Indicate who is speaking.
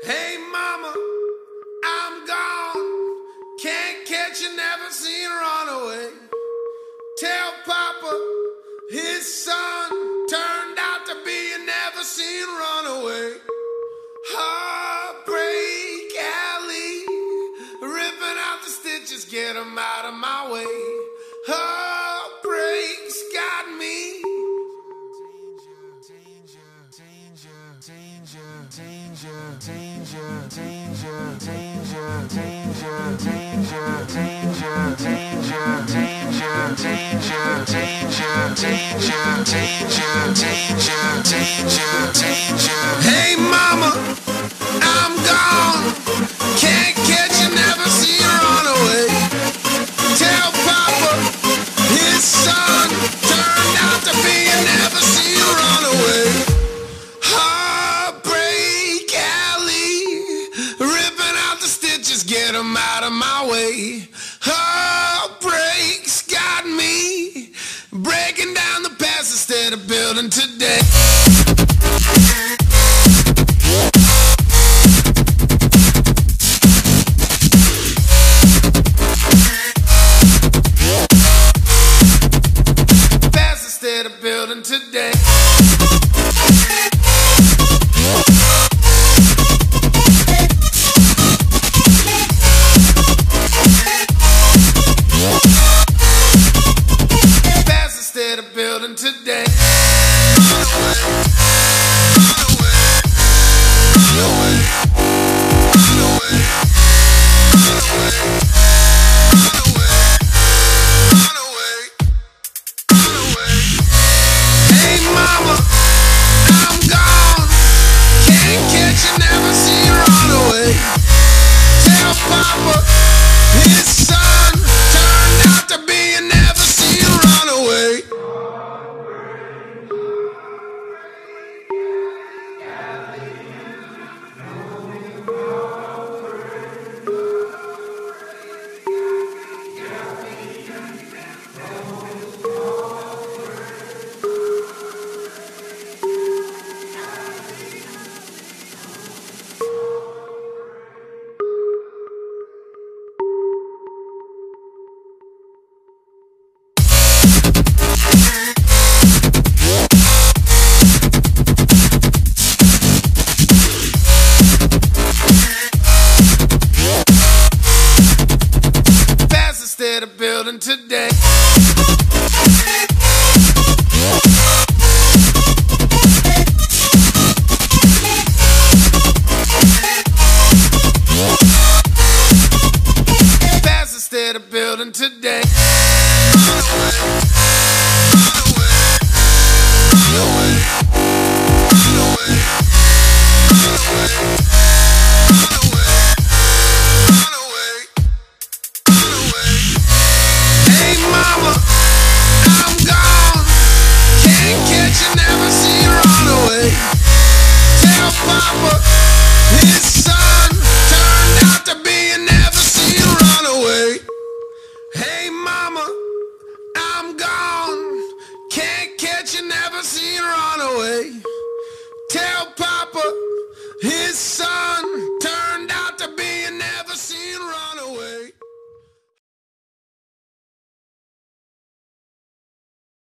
Speaker 1: Hey mama, I'm gone. Can't catch you, never seen run away. Tell papa his son turned out to be a never seen runaway. Heartbreak Alley, ripping out the stitches, get 'em out of my way. Heartbreak's got me. Hey mama, I'm gone. Can't catch you, never see you run away. Tell papa his son turned out to be a never see you run away. Heartbreak Alley, ripping out the stitches, get 'em out of my way. Heartbreak's got me, breaking down the past instead of building today. Past instead of building today. Instead of building today. Run away, run away, run away, run away, run away, run away, run away, run away. Hey mama, I'm gone. Can't catch you, never see you run away. Tell papa his son turned out to be a never see you run away. Instead of building today. Fast instead of building today. Run away, run away, run away, run away, run away, run away, run away, run away. Hey mama, I'm gone. Can't catch you, never see you run away. Tell papa his son turned out to be a never see you run away. Hey mama, I'm gone. Can't catch you, never see you run away.